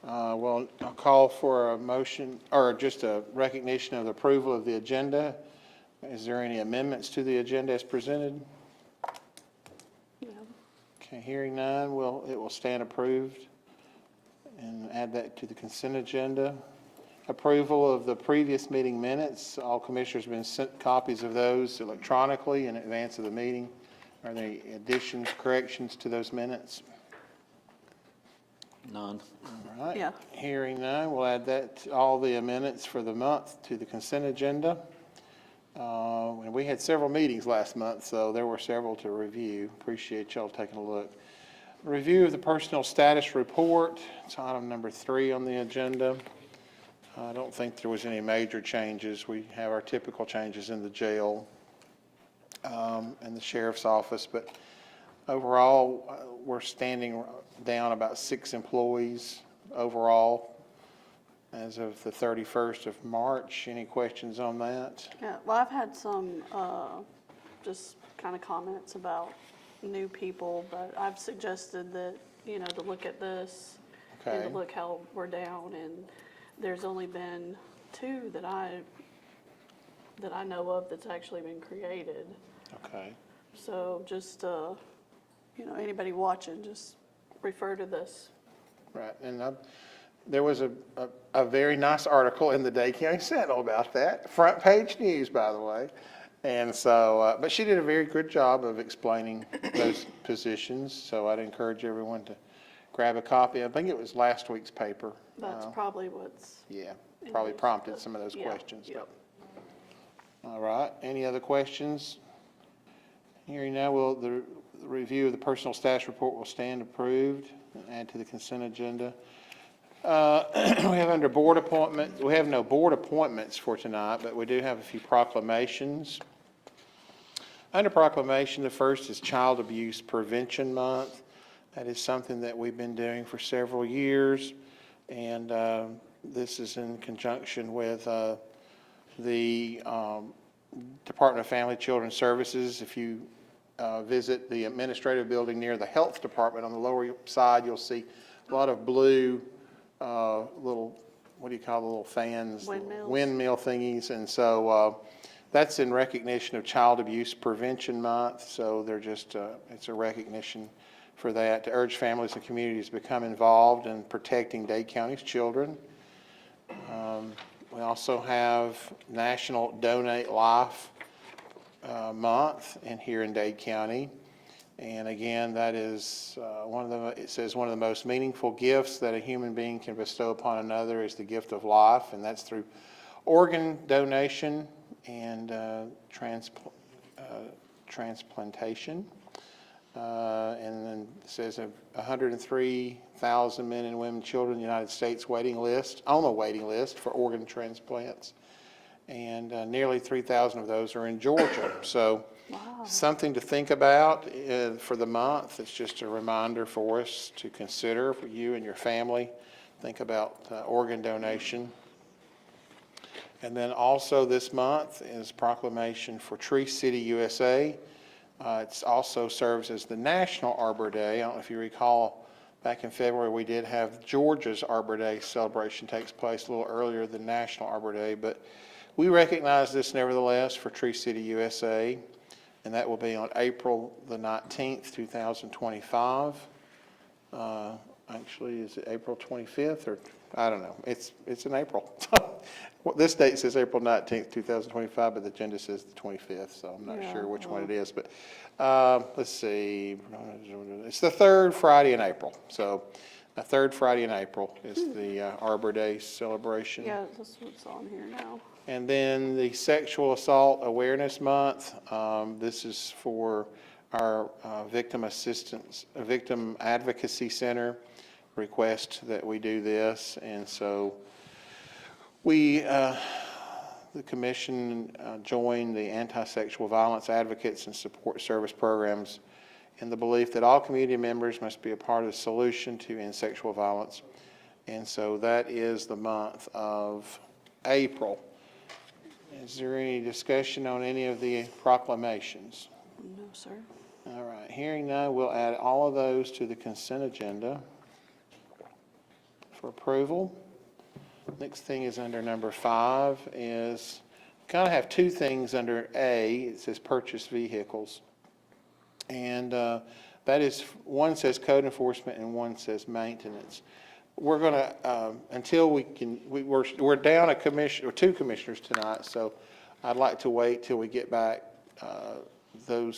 Well, I'll call for a motion, or just a recognition of the approval of the agenda. Is there any amendments to the agenda as presented? No. Okay, hearing none, it will stand approved. And add that to the consent agenda. Approval of the previous meeting minutes. All commissioners have been sent copies of those electronically in advance of the meeting. Are there any additions, corrections to those minutes? None. All right. Yeah. Hearing none, we'll add that, all the minutes for the month to the consent agenda. And we had several meetings last month, so there were several to review. Appreciate y'all taking a look. Review of the personal status report. It's item number 3 on the agenda. I don't think there was any major changes. We have our typical changes in the jail and the sheriff's office, but overall, we're standing down about 6 employees overall as of the 31st of March. Any questions on that? Yeah, well, I've had some, just kind of comments about new people, but I've suggested that, to look at this and Okay. to look how we're down, and there's only been 2 that I know of that's actually been created. Okay. So just, anybody watching, just refer to this. Right, and there was a very nice article in the Dade County Sentinel about that, front page news, by the way. And so, but she did a very good job of explaining those positions, so I'd encourage everyone to grab a copy. I think it was last week's paper. That's probably what's, Yeah, in probably this, prompted some of those yeah, questions. yep. All right, any other questions? Hearing now, the review of the personal status report will stand approved and add to the consent agenda. We have under board appointment, we have no board appointments for tonight, but we do have a few proclamations. Under proclamation, the first is Child Abuse Prevention Month. That is something that we've been doing for several years, and this is in conjunction with the Department of Family Children Services. If you visit the administrative building near the health department on the lower side, you'll see a lot of blue little, what do you call the little fans? Windmills. Windmill thingies. And so that's in recognition of Child Abuse Prevention Month. So they're just, it's a recognition for that, to urge families and communities to become involved in protecting Dade County's children. We also have National Donate Life Month here in Dade County. And again, that is it says one of the most meaningful gifts that a human being can bestow upon another is the gift of life, and that's through organ donation and transplantation. And then it says 103,000 men and women, children in the United States on the waiting list for organ transplants. And nearly 3,000 of those are in Georgia. So Wow. something to think about for the month. It's just a reminder for us to consider for you and your family. Think about organ donation. And then also this month is proclamation for Tree City, USA. It also serves as the National Arbor Day. I don't know if you recall, back in February, we did have Georgia's Arbor Day celebration takes place a little earlier than National Arbor Day, but we recognize this nevertheless for Tree City, USA, and that will be on April the 19th, 2025. Actually, is it April 25th, or I don't know. It's in April. Well, this date says April 19th, 2025, but the agenda says the 25th, so I'm not sure which one it is. But let's see. It's the third Friday in April. So the third Friday in April is the Arbor Day celebration. Yeah, this is what's on here now. And then the Sexual Assault Awareness Month. This is for our Victim Advocacy Center request that we do this. And so we, the commission joined the Anti-Sexual Violence Advocates and Support Service Programs in the belief that all community members must be a part of the solution to end sexual violence. And so that is the month of April. Is there any discussion on any of the proclamations? No, sir. All right, hearing none, we'll add all of those to the consent agenda for approval. Next thing is under number 5 is, kind of have two things under A. It says purchase vehicles. And that is, one says code enforcement and one says maintenance. We're going to, until we can, we're down a commission, or two commissioners tonight, so I'd like to wait till we get back those